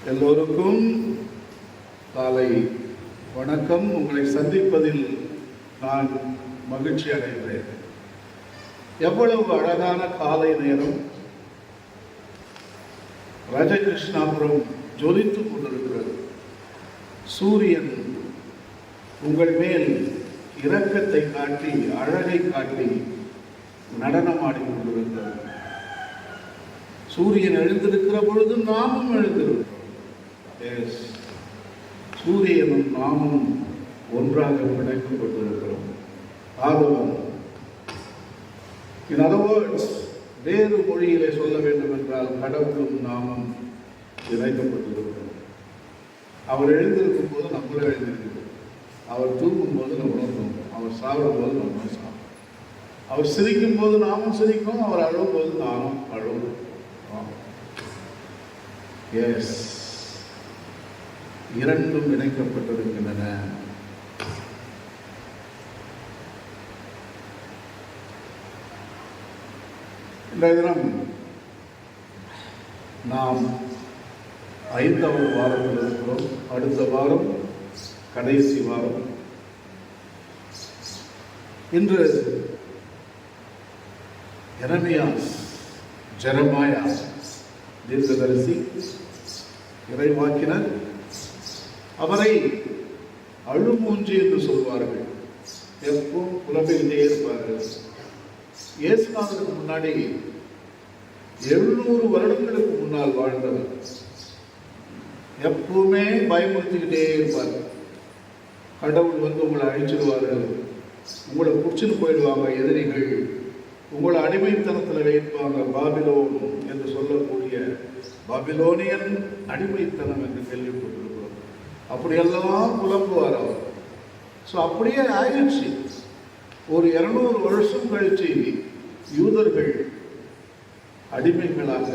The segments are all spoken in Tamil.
எல்லோருக்கும் காலை வணக்கம். உங்களை சந்திப்பதில் நான் மகிழ்ச்சி அடைகிறேன். எவ்வளவு அழகான காலை நேரம்! ராஜகிருஷ்ணாபுரம் ஜொலித்துக் கொண்டிருக்கிறது. சூரியன் உங்கள் மேல் இரக்கத்தை காட்டி, அழகை காட்டி நடனமாடி கொண்டிருக்கிறது. சூரியன் எழுந்திருக்கிற பொழுது நாமும் எழுந்திருக்கிறோம். சூரியனும் நாமும் ஒன்றாக பிணைக்கப்பட்டிருக்கிறோம். ஆதவன். In other words, வேறு மொழியிலே சொல்ல வேண்டும் என்றால் கடவுளும் நாமும் இணைக்கப்பட்டிருக்கிறோம். அவர் எழுந்திருக்கும் போது நம்மளும் எழுந்திருக்கிறோம். அவர் தூங்கும் போது நம்மளும் தூங்கும். அவர் சாப்பிடும் போது நம்மளும் சாப்பிடும். அவர் சிரிக்கும் போது நாமும் சிரிக்கும். அவர் அழும் போது நானும் அழுவோம். எஸ், இரண்டும் இணைக்கப்பட்டிருக்கின்றன. இன்றைய தினம் நாம் 5வது வாரத்தில் இருக்கிறோம். அடுத்த வாரம் கடைசி வாரம். இன்று ஜெரமாயா தீர்க்கதரிசி, இறைவாக்கினர். அவரை அழுமூஞ்சி என்று சொல்வார்கள். எப்பவும் புலம்பிலே இருப்பார்கள். இயேசுநாதருக்கு முன்னாடி 700 வருடங்களுக்கு முன்னால் வாழ்ந்தவர். எப்பவுமே பயமுறுத்திக்கிட்டே இருப்பார். கடவுள் வந்து உங்களை அழிச்சிடுவார்கள், உங்களை பிடிச்சின்னு போயிடுவாங்க எதிரிகள், உங்களை அடிமைத்தனத்தில் வைப்பாங்க, பாபிலோன் என்று சொல்லக்கூடிய பாபிலோனியன் அடிமைத்தனம் என்று கேள்விப்பட்டிருக்கிறோம். அப்படியெல்லாம் புலம்புவார் அவர். ஸோ அப்படியே ஆயிடுச்சு. ஒரு 200 வருஷம் கழிச்சு யூதர்கள் அடிமைகளாக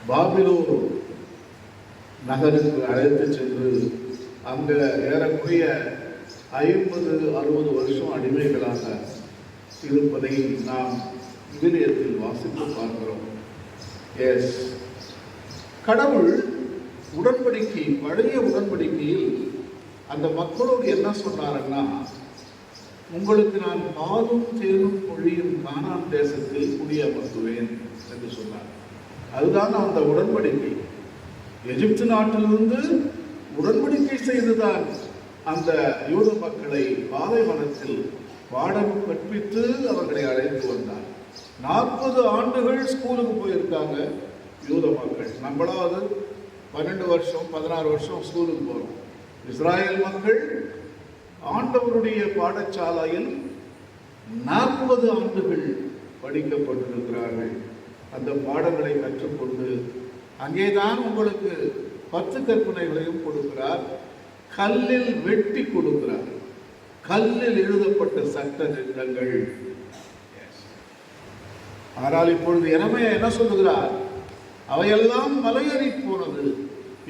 பாபிலோன் நகருக்கு அழைத்து சென்று அங்கே ஏறக்குறைய 50-60 வருஷம் அடிமைகளாக இருப்பதை நாம் விவிலியத்தில் வாசித்து பார்க்கிறோம். எஸ், கடவுள் உடன்படிக்கை, பழைய உடன்படிக்கையில் அந்த மக்களோடு என்ன சொன்னாருன்னா, உங்களுக்கு நான் பாலும் தேனும் பொழியும் கானான் தேசத்தில் குடியமர்த்துவேன் என்று சொன்னார். அதுதான் அந்த உடன்படிக்கை. எகிப்து நாட்டிலிருந்து உடன்படிக்கை செய்துதான் அந்த யூத மக்களை பாலைவனத்தில் பாடம் கற்பித்து அவர்களை அழைத்து வந்தார். 40 ஆண்டுகள் ஸ்கூலுக்கு போயிருக்காங்க யூத மக்கள். நம்மளாவது 12 வருஷம் 16 வருஷம் ஸ்கூலுக்கு போகிறோம். இஸ்ராயல் மக்கள் ஆண்டவருடைய பாடசாலையில் 40 ஆண்டுகள் படிக்கப்பட்டிருக்கிறார்கள். அந்த பாடங்களை கற்றுக்கொண்டு அங்கேதான் உங்களுக்கு 10 கற்பனைகளையும் கொடுக்கிறார். கல்லில் வெட்டி கொடுக்கிறார். கல்லில் எழுதப்பட்ட சட்ட திட்டங்கள். ஆனால் இப்பொழுது எரேமியா என்ன சொல்லுகிறார்? அவையெல்லாம் மலையேறி போனது.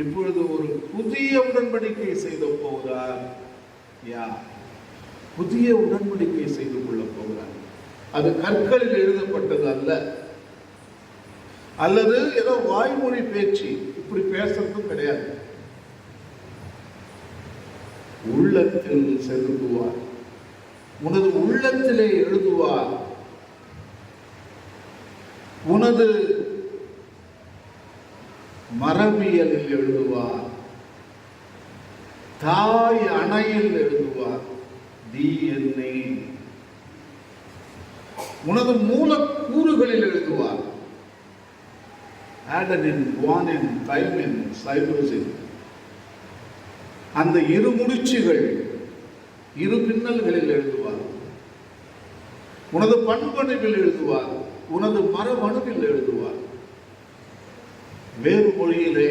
இப்பொழுது ஒரு புதிய உடன்படிக்கை செய்து போகிறார். புதிய உடன்படிக்கை செய்து கொள்ள போகிறார். அது கற்களில் எழுதப்பட்டது அல்ல, அல்லது ஏதோ வாய்மொழி பேச்சு இப்படி பேசுறதும் கிடையாது. உள்ளத்தில் செலுத்துவார். உனது உள்ளத்திலே எழுதுவார். உனது மரபியலில் எழுதுவார். தாய் அணையில் எழுதுவார். DNA. உனது மூலக்கூறுகளில் எழுதுவார். ஆடனின், குவானின், தைமின், சைப்ரோசின். அந்த இரு முடிச்சுகள், இரு பின்னல்களில் எழுதுவார். உனது பண்பணுவில் எழுதுவார். உனது மரபணுவில் எழுதுவார். வேறு மொழியிலே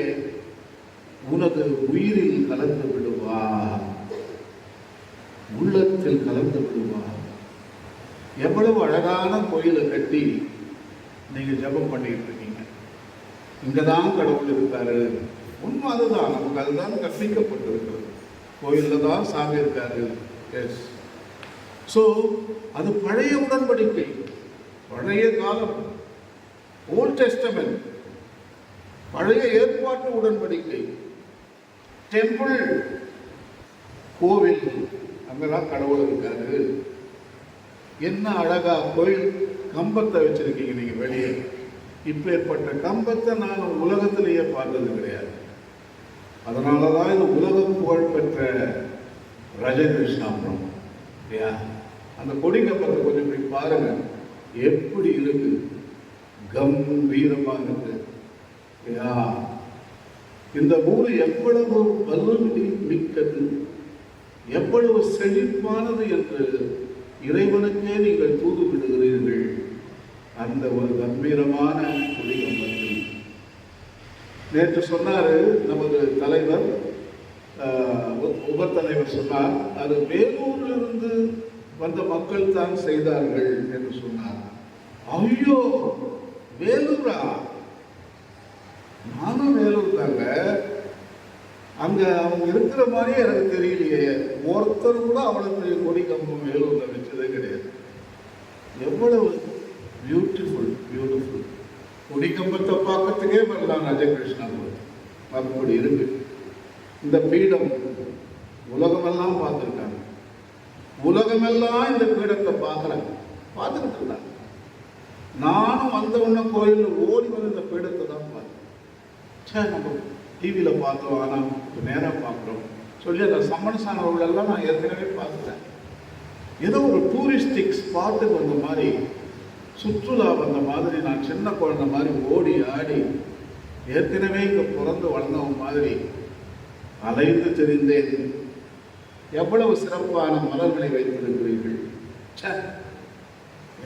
உனது உயிரில் கலந்து விடுவார். உள்ளத்தில் கலந்து விடுவார். எவ்வளவு அழகான கோயிலை கட்டி நீங்க ஜெபம் பண்ணிட்டு இருக்கீங்க. இங்கதான் கடவுள் இருக்காரு. உண்மை அதுதான். நமக்கு அதுதான் கற்பிக்கப்பட்டிருக்கிறது. கோயிலில் தான் சாமி இருக்காரு. எஸ். ஸோ அது பழைய உடன்படிக்கை, பழைய காலம், ஓல்ட் டெஸ்டமென்ட். பழைய ஏற்பாட்டு உடன்படிக்கை, டெம்பிள், கோவில், அங்கதான் கடவுள் இருக்காரு. என்ன அழகா கோயில் கம்பத்தை வச்சிருக்கீங்க நீங்க வெளியே. இப்பேற்பட்ட கம்பத்தை நான் உலகத்திலேயே பார்த்தது கிடையாது. அதனாலதான் இது உலக புகழ் பெற்ற ரஜகிருஷ்ணாபுரம் இல்லையா. அந்த கொடி கம்பத்தை கொஞ்சம் போய் பாருங்க, எப்படி இருக்கு, கம்பீரமா இருக்கு இல்லையா. இந்த ஊர் எவ்வளவு வல்லமை மிக்கது, எவ்வளவு செழிப்பானது என்று இறைவனுக்கே நீங்கள் தூது விடுகிறீர்கள். அந்த ஒரு கம்பீரமான கொடி கம்பத்தில் நேற்று சொன்னாரு நமது தலைவர், உபத்தலைவர் சொன்னார், அது வேலூரிலிருந்து வந்த மக்கள் தான் செய்தார்கள் என்று சொன்னார். ஐயோ, வேலூரா? நானும் வேலூர் தாங்க. அங்க அவங்க இருக்கிற மாதிரியே எனக்கு தெரியலையே. ஒருத்தர் கூட அவ்வளவு பெரிய கொடி கம்பம் வேலூர்ல வச்சதே கிடையாது. எவ்வளவு பியூட்டிஃபுல் பியூட்டிஃபுல் கொடி கம்பத்தை பார்க்கறதுக்கே வரலாம் ரஜகிருஷ்ணாபுரம். அப்படி இருக்கு. இந்த பீடம் உலகமெல்லாம் பார்த்துருக்காங்க. உலகமெல்லாம் இந்த பீடத்தை பார்த்துக்கிட்டு இருந்தாங்க. நானும் வந்த உடனே கோயிலில் ஓடி வந்து இந்த பீடத்தை தான் பார்த்தேன். நம்ம டிவியில் பார்த்தோம், ஆனால் நேராக பார்க்குறோம் சொல்லி அந்த சம்மன்சானவர்களெல்லாம் நான் ஏற்கனவே பார்த்துட்டேன். ஏதோ ஒரு டூரிஸ்டிக் ஸ்பாட்டுக்கு வந்த மாதிரி, சுற்றுலா வந்த மாதிரி, நான் சின்ன குழந்தை மாதிரி ஓடி ஆடி ஏற்கனவே இங்கே பிறந்து வளர்ந்தவன் மாதிரி அலைந்து தெரிந்தேன். எவ்வளவு சிறப்பான மலர்களை வைத்திருக்கிறீர்கள்.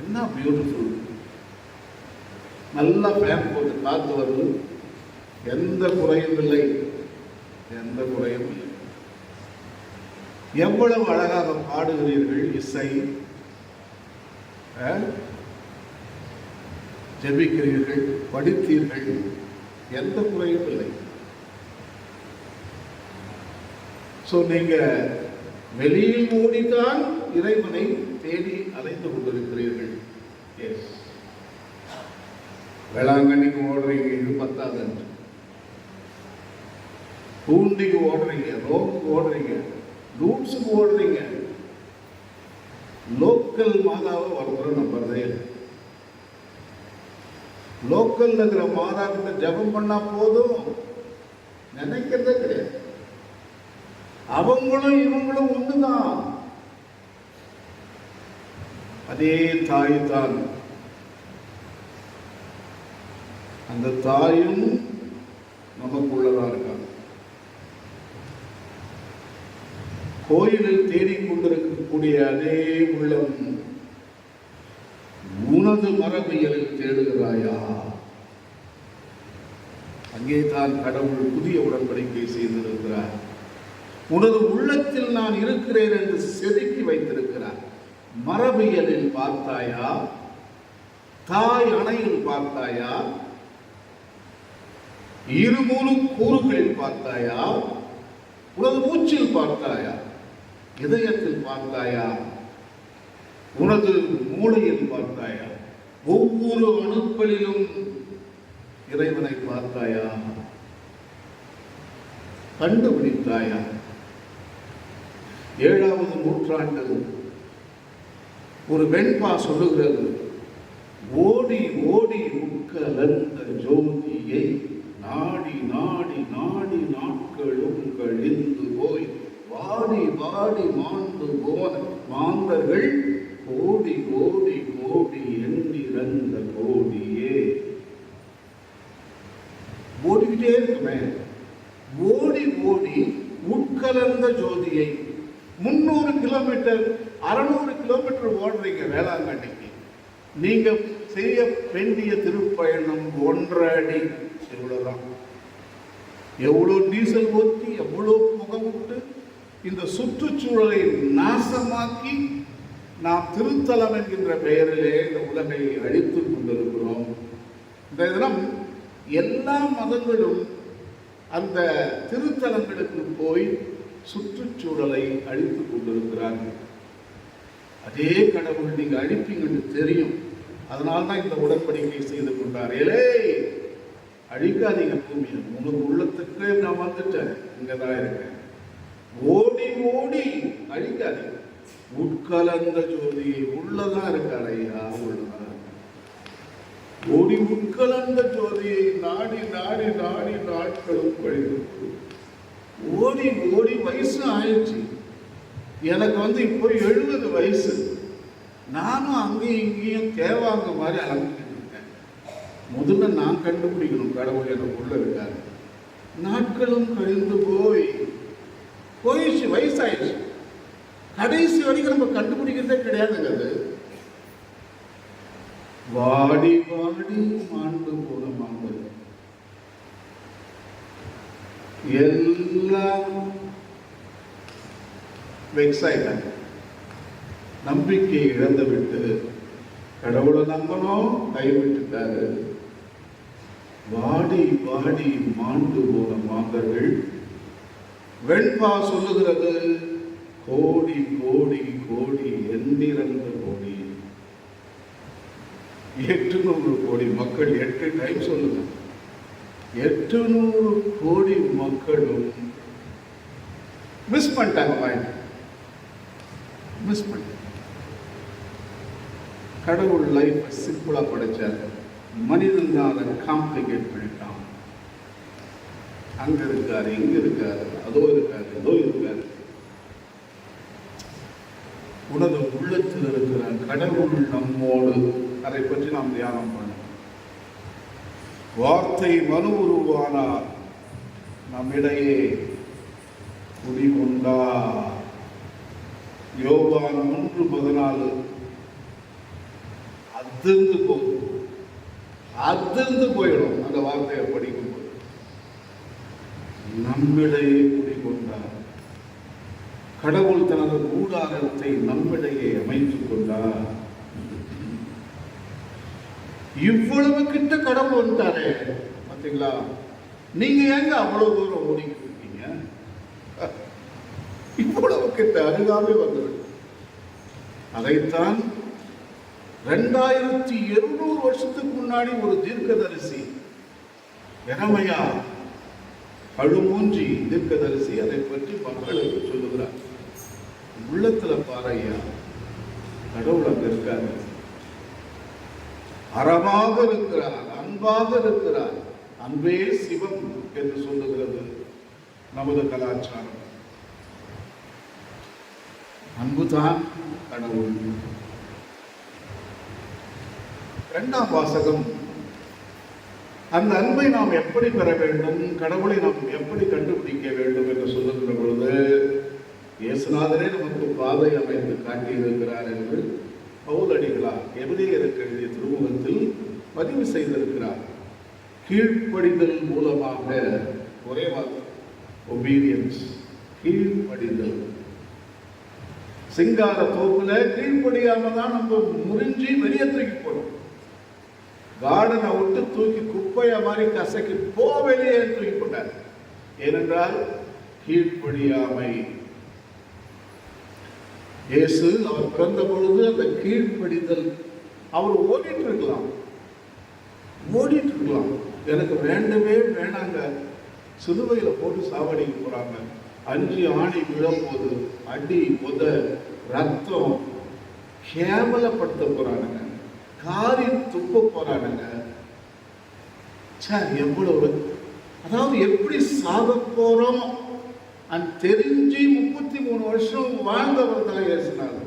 என்ன பியூட்டிஃபுல். நல்லா ஃபேன் போட்டு காத்து வருது. எந்த குறையும் இல்லை, எந்த குறையும் இல்லை. எவ்வளவு அழகாக பாடுகிறீர்கள். இசை, ஜெபிக்கிறீர்கள், படித்தீர்கள், எந்த குறையும் இல்லை. ஸோ நீங்க வெளியில் ஓடித்தான் இறைவனை தேடி அலைந்து கொண்டிருக்கிறீர்கள். எஸ், வேளாங்கண்ணிக்கு ஓடுறீங்க, இது பத்தாது. பூண்டிக்கு ஓடுறீங்க, ரோமுக்கு ஓடுறீங்க, ரூட்ஸுக்கு ஓடுறீங்க. லோக்கல் மாதாவை ஒருத்தரும் நம்புறதே இல்லை. லோக்கல் இருக்கிற மாதா கிட்ட ஜபம் பண்ணா போதும் நினைக்கிறதே கிடையாது. அவங்களும் இவங்களும் ஒண்ணுதான். அதே தாய் தான். அந்த தாயும் நமக்குள்ளதா இருக்காங்க. கோயிலில் தேடிக்கொண்டிருக்கக்கூடிய அதே உள்ளம் உனது மரபியலில் தேடுகிறாயா? அங்கே தான் கடவுள் புதிய உடன்படிக்கை செய்திருக்கிறார். உனது உள்ளத்தில் நான் இருக்கிறேன் என்று செதுக்கி வைத்திருக்கிறார். மரபியலில் பார்த்தாயா? தாய் அணையில் பார்த்தாயா? இருமூணு கூறுகளில் பார்த்தாயா? உனது மூச்சில் பார்த்தாயா? இதயத்தில் பார்த்தாயா? உனது மூளையில் பார்த்தாயா? ஒவ்வொரு அணுக்களிலும் இறைவனை பார்த்தாயா? கண்டுபிடித்தாயா? 7வது நூற்றாண்டு ஒரு வெண்பா சொல்லுகிறது, ஓடி ஓடி உட்கலந்த ஜோதியை நாடி நாடி நாடி நாட்களும் கழிந்து போய் வாடி வாடி மாண்டு போன மாந்தர்கள் கோடி கோடி கோடி எண்ணிறந்த கோடியே. ஓடிக்கிட்டே இருக்குமே. ஓடி ஓடி உட்கலந்த ஜோதியை 300 கிலோமீட்டர் 600 கிலோமீட்டர் ஓடுறீங்க வேளாங்கண்ணிக்கு. நீங்க செய்ய வேண்டிய திருப்பயணம் 1.5 அடி. எவ்வளவுதான், எவ்வளவு டீசல் ஊற்றி, எவ்வளவு புகை விட்டு இந்த சுற்றுச்சூழலை நாசமாக்கி நாம் திருத்தலம் என்கின்ற பெயரிலே இந்த உலகை அழித்துக் கொண்டிருக்கிறோம். இந்த தினம் எல்லா மதங்களும் அந்த திருத்தலங்களுக்கு போய் சுற்றுச்சூழலை அழித்துக் கொண்டிருக்கிறார்கள். அதே கடவுள் நீங்க அழிப்பீங்கன்னு தெரியும். அதனால்தான் இந்த உடன்படிக்கை செய்து கொண்டார். ஏலே அழிக்காதீங்க பூமியை, உனக்கு உள்ளத்துக்கு நான் வந்துட்டேன், இங்கதான் இருக்கேன். ஓடி ஓடி அழிக்காதீங்க. உட்கலந்த ஜோதியை உள்ளதான் இருக்கார் ஐயா, உள்ளதான் ஓடி உட்கலந்த ஜோதியை நாடி நாடி நாடி நாட்களும் கழிவு. ஓடி ஓடி வயசு ஆயிடுச்சு. எனக்கு இப்போ 70 வயசு. நானும் அங்கேயும் இங்கேயும் தேவாங்க மாதிரி அலம்பிக்கிட்டு இருக்கேன். முதல்ல நான் கண்டுபிடிக்கணும் கடவுள் எனக்குள்ள இருக்காரு. நாட்களும் கழிந்து போயிடுச்சு, வயசாயிடுச்சு. கடைசி வரைக்கும் நம்ம கண்டுபிடிக்கிறதே கிடையாதுங்க. அது வாடி வாடி மாண்டு போன மாண்டது எல்லாம் வெக்ஸாயிட்டாங்க. நம்பிக்கையை இழந்து விட்டு கடவுளை நம்பணும், கைவிட்டுட்டாரு. வாடி வாடி மாண்டு போன மாந்தர்கள். வெண்பா சொல்லுகிறது, கோடி கோடி கோடி எண்ணிறந்த கோடி. 800 கோடி மக்கள், 8 டைம் சொல்லுங்க. 800 கோடி மக்களும் மிஸ் பண்ணிட்டாங்க. மிஸ் பண்ண கடவுள் லைஃப் சிம்பிளா படைச்சார். மனிதன் தான் அதை காம்ப்ளிகேட் பண்ணிட்டான். அங்க இருக்காரு, இங்க இருக்காரு, அதோ இருக்காரு, ஏதோ இருக்காரு. உனது உள்ளத்தில் இருக்கிற கடவுள் நம்மோடு, அதை பற்றி நாம் தியானம் பண்ணோம். வார்த்தை மனு உருவானார், நம்மிடையே குடிகொண்டார். யோவான் 3:14. அதிர்ந்து போயிடும் அந்த வார்த்தையை படிக்கும்போது. நம்மிடையே குடிகொண்டார். கடவுள் தனது கூடாரத்தை நம்மிடையே அமைத்துக் கொண்டார். இவ்வளவு கிட்ட கடவுள் வந்துட்டாரே, பார்த்தீங்களா? நீங்க ஏங்க அவ்வளவு தூரம் ஓடிக்கிட்டு இருக்கீங்க? இவ்வளவு கிட்ட அருகாமே வந்துவிடும். அதைத்தான் 2200 வருஷத்துக்கு முன்னாடி ஒரு தீர்க்கதரிசி எரமையா, பழுமூஞ்சி தீர்க்கதரிசி, அதை பற்றி மக்களுக்கு சொல்லுகிறார். உள்ளத்துல பாறையா, கடவுள் அங்க இருக்காரு, அறமாக இருக்கிறார், அன்பாக இருக்கிறார். அன்பே சிவம் என்று சொல்லுகிறது நமது கலாச்சாரம். அன்புதான் கடவுள். 2ஆம் வாசகம், அந்த அன்பை நாம் எப்படி பெற வேண்டும், கடவுளை நாம் எப்படி கண்டுபிடிக்க வேண்டும் என்று சொல்லுகிற பொழுது இயேசுநாதரே நமக்கு பாதை அமைத்து காட்டியிருக்கிறார் என்று பவுலடிகளார் எபிரேயருக்கு எழுதிய திருமுகத்தில் பதிவு செய்திருக்கிறார். கீழ்ப்படிதல் மூலமாக, ஒரே வார்த்தை, ஒபீடியன்ஸ், கீழ்ப்படிதல். சிங்கார தோப்புல கீழ்ப்படியாம தான் நம்ம முறிஞ்சி வெளியே தூக்கி போறோம். கார்டனை விட்டு தூக்கி குப்பைய மாதிரி கசக்கி வெளியே தூக்கி போட்டார். ஏனென்றால் கீழ்ப்படியாமை. இயேசு அவர் பிறந்த பொழுது அந்த கீழ்ப்படிதல், அவர் ஓடிட்டு இருக்கலாம். எனக்கு வேண்டவே வேணாங்க, சிலுவையில போட்டு சாவடிக்க போறாங்க, 5 ஆணி விழப்போது, அடி உத ரத்தம், கேவலப்படுத்த போறானுங்க, காரி துப்ப போறானுங்க. எவ்வளவு, அதாவது எப்படி சாக போறோம் தெரிஞ்சு 33 வருஷம் வாழ்ந்தவர் தான் பேசினார்.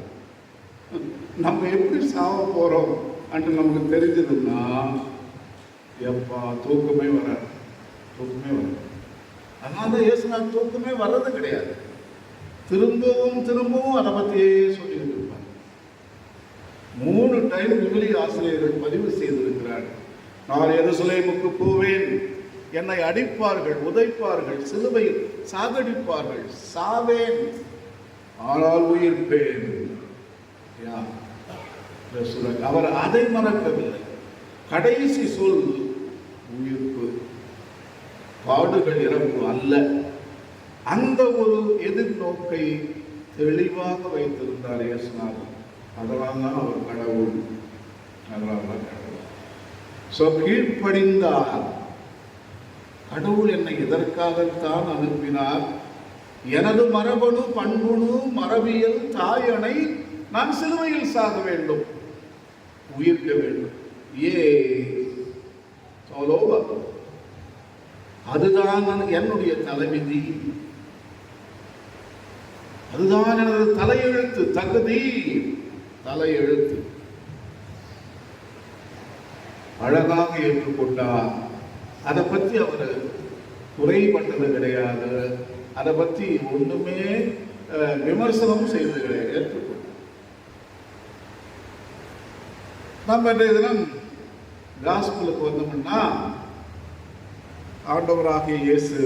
நம்ம எப்படி சாக போறோம் அன்று நமக்கு தெரிஞ்சதுன்னா எப்பா தூக்கமே வராது. அதனால இயேசுநாதர் தூக்கமே வர்றது கிடையாது. திரும்பவும் அதை பற்றியே சொல்லிட்டு இருப்பாங்க. 3 டைம் விவிலிய ஆசிரியர்கள் பதிவு செய்திருக்கிறார். நான் எருசலேமுக்கு போவேன், என்னை அடிப்பார்கள், உதைப்பார்கள், சிலுவையில் சாகடிப்பார்கள், சாவேன், ஆனால் உயிர்ப்பேன். அவர் அதை மறக்கவில்லை. கடைசி சொல் உயிர்ப்பு, பாடுகள் இறப்பு அல்ல. அந்த ஒரு எதிர்நோக்கை தெளிவாக வைத்திருந்தார் இயேசுநாதர். அதனால்தான் அவர் கடவுள். கீழ்ப்படிந்தார். கடவுள் என்னை இதற்காகத்தான் அனுப்பினார். எனது மரபணு, பண்புணு, மரபியல், தாயணை நான் சிலுவையில் சாக வேண்டும், உயிர்க்க வேண்டும். அதுதான் என்னுடைய தலைவிதி, அதுதான் எனது தலையெழுத்து, தகுதி, தலையெழுத்து. அழகாக ஏற்றுக்கொண்டார். அதை பற்றி அவர் குறைபட்டது கிடையாது, அதை பற்றி ஒண்ணுமே விமர்சனம் செய்தது கிடையாது, ஏற்றுக்கொண்டார். நம்ம இன்றைய தினம் காஸ்பலுக்கு வந்தோம்னா, ஆண்டவராகிய இயேசு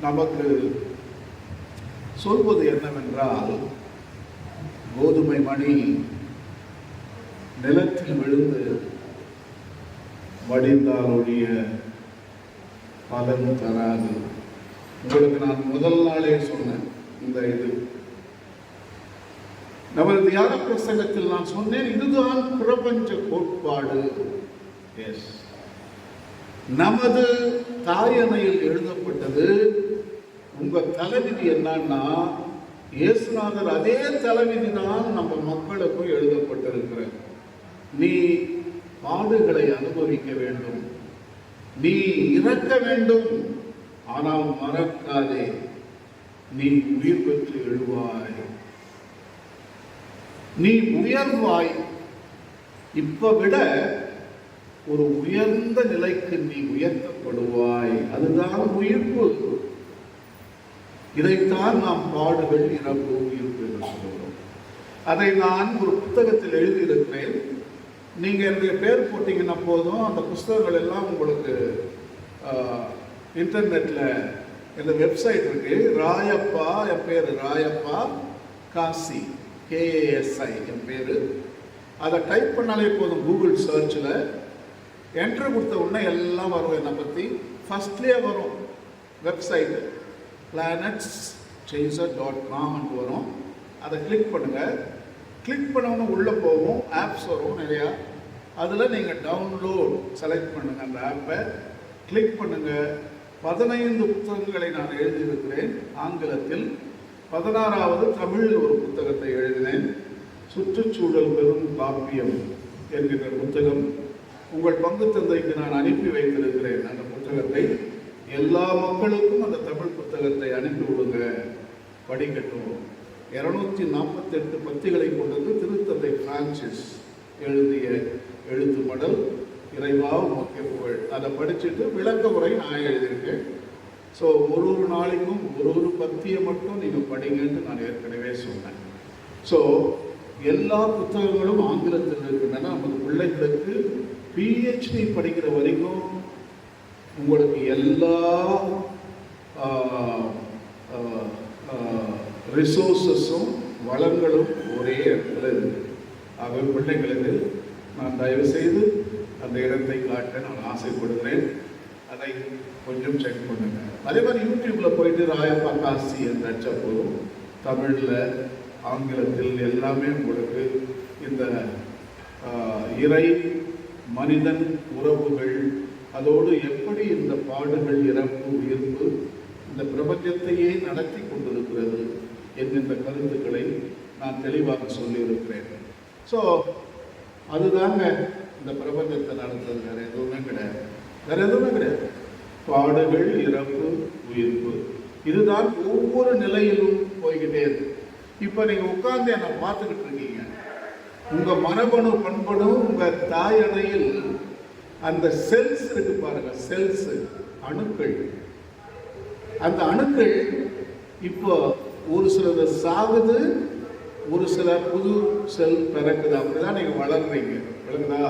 நமக்கு சொல்வது என்னவென்றால், கோதுமை மணி நிலத்தில் விழுந்து வடிந்தால் ஒழிய பலன் தராது. உங்களுக்கு நான் முதல் நாளே சொன்னேன், இந்த இது நமது தியான பிரசங்கத்தில் நான் சொன்னேன், இதுதான் பிரபஞ்ச கோட்பாடு. எஸ், நமது தாயணையில் எழுதப்பட்டது. உங்க தலைவிதி என்னன்னா, இயேசுநாதர் அதே தலைவிதி தான் நம்ம மக்களுக்கும் எழுதப்பட்டிருக்கிறது. நீ பாடுகளை அனுபவிக்க வேண்டும், நீ இறக்க வேண்டும், ஆனால் மறக்காதே, நீ உயிர் பெற்று எழுவாய், நீ உயர்வாய். இப்ப விட ஒரு உயர்ந்த நிலைக்கு நீ உயர்த்தப்படுவாய். அதுதான் உயிர்ப்பு. இதைத்தான் நாம் பாடுகள், இறப்பு, உயிர்ப்பு என்று சொல்கிறோம். அதை நான் ஒரு புத்தகத்தில் எழுதியிருக்கிறேன். நீங்க என்னுடைய பேர் போட்டீங்கன்னா போதும், அந்த புஸ்தகங்கள் எல்லாம் உங்களுக்கு இன்டர்நெட்ல இந்த வெப்சைட் இருக்கு. ராயப்பா, என் பேரு ராயப்பா காசி, KASI என் பேரு. அதை டைப் பண்ணாலே போதும், கூகுள் சர்ச்சில் என்ட்ரு கொடுத்த உடனே எல்லாம் வரும் என்னை பற்றி. ஃபர்ஸ்ட்லேயே வரும் வெப்சைட்டு planetschaser.com வரும். அதை கிளிக் பண்ணுங்கள். கிளிக் பண்ணவொன்னு உள்ளே போகும், ஆப்ஸ் வரும் நிறையா. அதில் நீங்கள் டவுன்லோட் செலக்ட் பண்ணுங்கள், அந்த ஆப்பை கிளிக் பண்ணுங்கள். 15 புத்தகங்களை நான் எழுதியிருக்கிறேன் ஆங்கிலத்தில். 16வது தமிழில் ஒரு புத்தகத்தை எழுதினேன். சுற்றுச்சூழல் பெரும் காப்பியம் என்கின்ற புத்தகம் உங்கள் பங்கு தந்தைக்கு நான் அனுப்பி வைத்திருக்கிறேன். அந்த புத்தகத்தை எல்லா மக்களுக்கும் அந்த தமிழ் புத்தகத்தை அனுப்பி விடுங்க, படிக்கட்டும். 248 பத்திகளை கொண்டது திருத்தந்தை பிரான்சிஸ் எழுதிய எழுத்து மடல், இறைவா உமக்கே புகழ். அதை படிச்சுட்டு விளக்க உரை நான் எழுதியிருக்கேன். ஸோ ஒரு நாளைக்கும் ஒரு பத்தியை மட்டும் நீங்கள் படிங்கன்னு நான் ஏற்கனவே சொன்னேன். ஸோ எல்லா புத்தகங்களும் ஆங்கிலத்தில் இருக்கின்றன. நமது பிள்ளைகளுக்கு PhD படிக்கிற வரைக்கும் உங்களுக்கு எல்லா ரிசோர்ஸஸும் வளங்களும் ஒரே இடத்துல இருக்குது. ஆகவே பிள்ளைங்களுக்கு நான் தயவு செய்து அந்த இடத்தை காட்ட நான் ஆசைப்படுகிறேன். அதை கொஞ்சம் செக் பண்ணுங்க. அதே மாதிரி யூடியூப்ல போயிட்டு ராயப்பா காசி என்ற போதும் தமிழில், ஆங்கிலத்தில் எல்லாமே உங்களுக்கு இந்த இறை மனிதன் உறவுகள், அதோடு எப்படி இந்த பாடுகள், இறப்பு, உயிர்ப்பு இந்த பிரபஞ்சத்தையே நடத்தி கொண்டிருக்கிறது என்கின்ற கருத்துக்களை நான் தெளிவாக சொல்லியிருக்கிறேன். ஸோ அதுதாங்க இந்த பிரபஞ்சத்தை நடத்துறது, வேற எதுவுமே கிடையாது, வேற எதுவுமே கிடையாது. பாடுகள், இறப்பு, உயிர்ப்பு, இதுதான் ஒவ்வொரு நிலையிலும் போய்கிட்டே இருக்கு. இப்போ நீங்கள் உட்கார்ந்து என்னை பார்த்துக்கிட்டு இருக்கீங்க. உங்கள் மரபணு, பண்பணு, உங்கள் தாயணையில் அந்த செல்ஸ் இருக்கு பாருங்க, செல்ஸ், அணுக்கள். அந்த அணுக்கள் இப்போ ஒரு சிலது சாகுது, ஒரு சில புது செல் பிறக்குது. அப்படிதான் நீங்கள் வளர்றீங்க, விளங்குதா?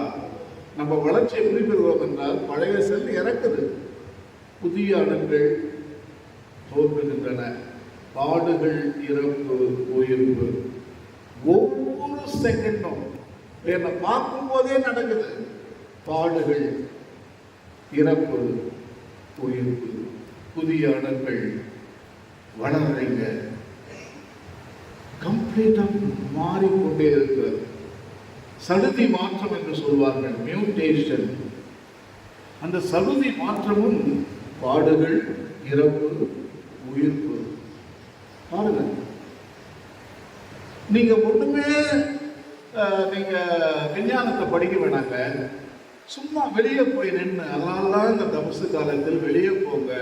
நம்ம வளர்ச்சி எப்படி பெறுவோம் என்றால், பழைய செல் இறக்குது, புதிய அணுக்கள் தோன்றுகின்றன. பாடுகள், இறப்பு, உயிர்ப்பு ஒவ்வொரு செகண்டும் என்னை பார்க்கும் போதே நடக்குது. பாடுகள், இறப்பு, உயிர்ப்பு, புதிய அணுக்கள் வளர்றீங்க. கம்ப்ளீட்டாக மாறிக்கொண்டே இருக்கிறது. சடுதி மாற்றம் என்று சொல்வார்கள், மியூட்டேஷன். அந்த சடுதி மாற்றமும் பாடுகள், இறப்பு, உயிர்ப்பு. பாருங்க, நீங்க ஒண்ணுமே நீங்க விஞ்ஞானத்தை படிக்க வேணாங்க. சும்மா வெளியே போய் நின்று, அதனாலதான் இந்த தபசு காலத்தில் வெளியே போங்க,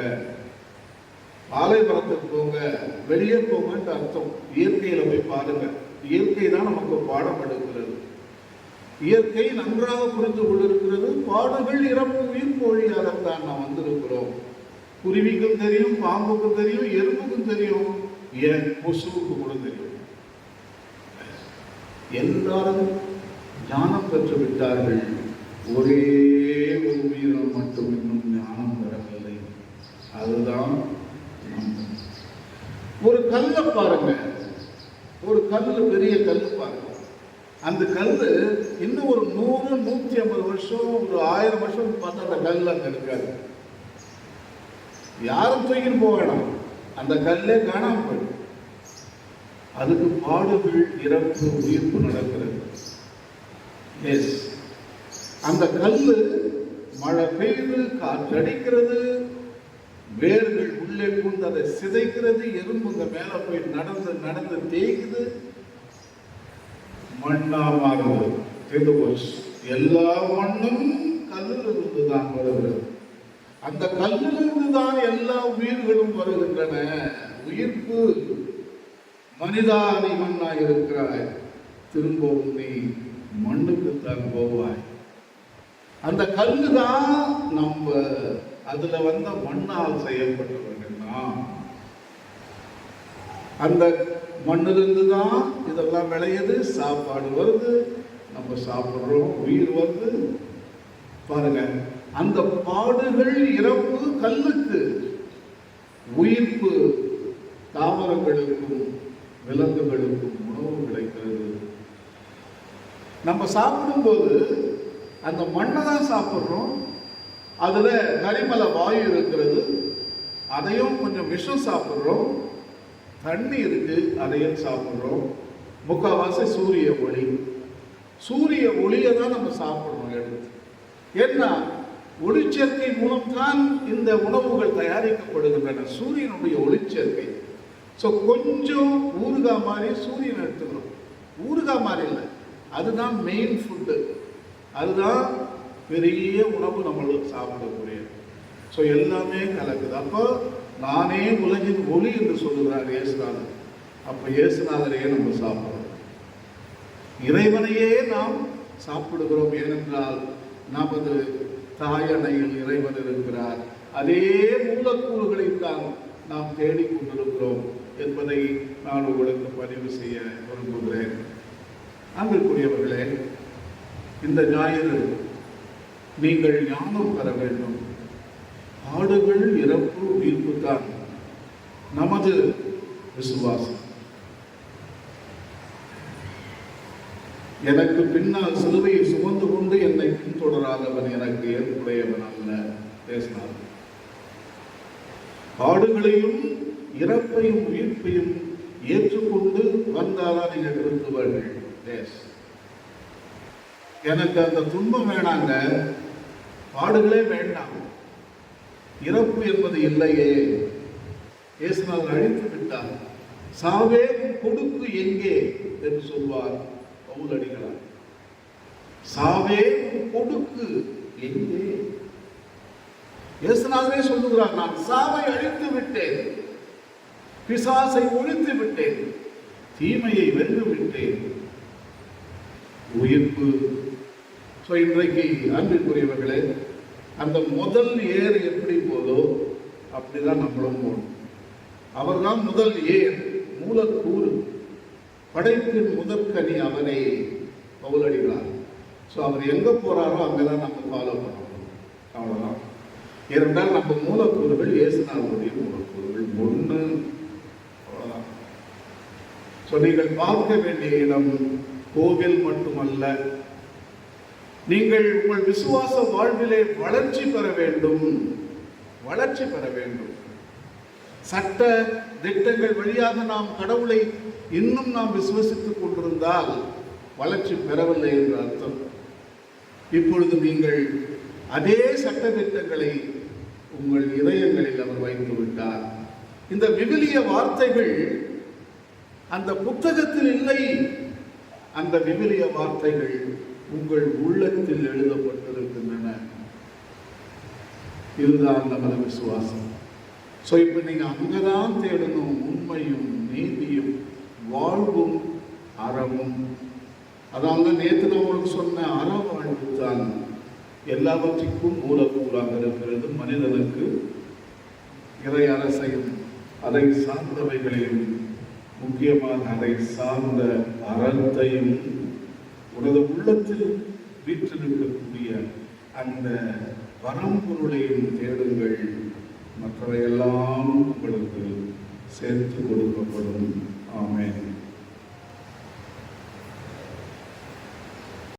ஆலைமரத்துக்கு போங்க, வெளியே போங்கன்ற அர்த்தம். இயற்கையில போய் பாருங்க. இயற்கை தான் நமக்கு பாடம் எடுக்கிறது. இயற்கை நன்றாக புரிந்து கொண்டிருக்கிறது. பாடுகள், இறப்பு, உயிர்ப்பு வழியாகத்தான் நாம் வந்திருக்கிறோம். குருவிக்கும் தெரியும், பாம்புக்கும் தெரியும், எறும்புக்கும் தெரியும், ஏன் கொசுவுக்கு கூட தெரியும். எல்லாரும் ஞானம் பெற்று விட்டார்கள். ஒரே ஒரு உயிரினம் மட்டும் இன்னும் ஞானம் பெறவில்லை. அதுதான் ஒரு கல்லை பாருங்க. ஒரு கல்லு, பெரிய கல்லு பாருங்க. அந்த கல்லு இன்னும் ஒரு 100, 150 வருஷம், ஒரு 1000 வருஷம் பார்த்தா அந்த கல் அங்க இருக்காது. யாரும் தூக்கிட்டு போக வேணாம், அந்த கல்லே காணாம போயிடும். அதுக்கு பாடுகள், இறப்பு, உயிர்ப்பு நடக்கிறது. எஸ், அந்த கல்லு மழை பெய்யுது, காற்றடிக்கிறது, வேர்கள் உள்ளே புகுந்து அதை சிதைக்கிறது, எறும்புங்க மேல போய் நடந்து நடந்து தேய்க்குது, மண்ணா மாறுது, தெரிந்து போச்சு. எல்லா மண்ணும் கல்லில் இருந்துதான் வருகிறது. அந்த கல்லிலிருந்து தான் எல்லா உயிர்களும் வருகின்றன. உயிர்ப்பு, மனிதா நீ மண்ணாய் இருக்கிறாய், திரும்பவும் நீ மண்ணுக்குத்தான் போவாய். அந்த கல்லு தான் நம்ம அதுல வந்த மண்ணால் செய்யப்பட்டவர்கள். அந்த மண்ணிலிருந்து தான் இதெல்லாம் விளையுது, சாப்பாடு வருது, நம்ம சாப்பிடுறோம், உயிர் வருது. பாருங்க, அந்த பாடுகள், இறப்பு கல்லுக்கு, உயிர்ப்பு தாவரங்களுக்கும் விலங்குகளுக்கும் உணவு கிடைக்கிறது. நம்ம சாப்பிடும்போது அந்த மண்ணை தான் சாப்பிட்றோம். அதுல கரிமல வாயு இருக்கிறது, அதையும் கொஞ்சம் விஷம் சாப்பிட்றோம். தண்ணி இருக்கு, அதையும் சாப்பிட்றோம். முக்கால்வாசி சூரிய ஒளி. சூரிய ஒளியை தான் நம்ம சாப்பிட்றோம் எடுத்து. ஏன்னா ஒளிச்சேர்க்கை மூலம்தான் இந்த உணவுகள் தயாரிக்கப்படுகின்றன, சூரியனுடைய ஒளிச்சேர்க்கை. ஸோ கொஞ்சம் ஊறுகாய் மாதிரி சூரியன் எடுத்துக்கிறோம். ஊறுகாய் மாதிரி இல்லை, அதுதான் மெயின் ஃபுட்டு, அதுதான் பெரிய உணவு நம்மளுக்கு சாப்பிடக்கூடியது. ஸோ எல்லாமே கலக்குது. அப்போ நானே உலகின் ஒளி என்று சொல்லுகிறார் இயேசுநாதர். அப்போ இயேசுநாதரையே நம்ம சாப்பிடுறோம், இறைவனையே நாம் சாப்பிடுகிறோம். ஏனென்றால் நமது தாயணையில் இறைவன் இருக்கிறார். அதே மூலக்கூறுகளை தான் நாம் தேடிக்கொண்டிருக்கிறோம் என்பதை நான் உங்களுக்கு பதிவு செய்ய விரும்புகிறேன். அன்பிற்குரியவர்களே, இந்த ஞாயிறு நீங்கள் ஞானம் பெற வேண்டும். பாடுகள், இறப்பு, உயிர்ப்பு தான் நமது விசுவாசம். எனக்கு பின்னால் சிலுவையை சுமந்து கொண்டு என்னை பின்தொடராதவன் எனக்கு ஏற்புடையவன் அல்ல பேசினார். பாடுகளையும் இறப்பையும் உயிர்ப்பையும் ஏற்றுக்கொண்டு வந்தாதான் நீங்க கிறிஸ்துவர்கள். எனக்கு அந்த துன்பம் வேணாங்க, பாடுகளே வேண்டாம், இறப்பு என்பது இல்லையே. இயேசுநாதர் அழித்து விட்டார். சாவே கொடுக்கு எங்கே என்று சொல்வார் பவுலடிகளார். சாவே கொடுக்கு எங்கே? இயேசுநாதரே சொல்லுகிறார், நான் சாவை அழித்து விட்டேன், பிசாசை ஒழித்து விட்டேன், தீமையை வென்று விட்டேன். உயிர்ப்பு. இன்றைக்கு அன்பிற்குரியவர்களே, அந்த முதல் ஏர் எப்படி போதோ அப்படிதான் நம்மளும் போகணும். அவர்தான் முதல் ஏர், மூலக்கூறு, படைப்பின் முதற்கனி அவனை பவுலடிகளார். அவர் எங்க போறாரோ அங்கதான் நம்ம ஃபாலோ பண்ணணும். அவ்வளவுதான். ஏனென்றால் நம்ம மூலக்கூறுகள் இயேசுநாதருடைய மூலக்கூறுகள் ஒன்று. அவ்வளவுதான். நீங்கள் பார்க்க வேண்டிய இடம் கோவில் மட்டுமல்ல. நீங்கள் உங்கள் விசுவாச வாழ்விலே வளர்ச்சி பெற வேண்டும், வளர்ச்சி பெற வேண்டும். சட்ட திட்டங்கள் வழியாக நாம் கடவுளை இன்னும் நாம் விசுவசித்துக் கொண்டிருந்தால் வளர்ச்சி பெறவில்லை என்று அர்த்தம். இப்பொழுது நீங்கள் அதே சட்ட திட்டங்களை உங்கள் இதயங்களில் அவர் வைத்து விட்டார். இந்த விவிலிய வார்த்தைகள் அந்த புத்தகத்தில் இல்லை. அந்த விவிலிய வார்த்தைகள் உங்கள் உள்ளத்தில் எழுதப்பட்டிருக்கின்றன. இதுதான் நமது விசுவாசம். ஸோ இப்போ நீங்கள் அங்கதான் தேடணும். உண்மையும் நீதியும் வாழ்வும் அறமும். அதாவது நேற்று நான் உங்களுக்கு சொன்ன அறவாழ்வு தான் எல்லாவற்றிற்கும் மூலக்கூறாக இருக்கிறது. மனிதனுக்கு இறை அரசையும் அதை சார்ந்தவைகளையும், முக்கியமாக அதை சார்ந்த அறத்தையும், உனது உள்ளத்தில் வீற்றிருக்கக்கூடிய அந்த பரம்பொருளையும் தேடுங்கள். மற்றவையெல்லாம் உங்களுக்கு சேர்த்து கொடுக்கப்படும். ஆமென்.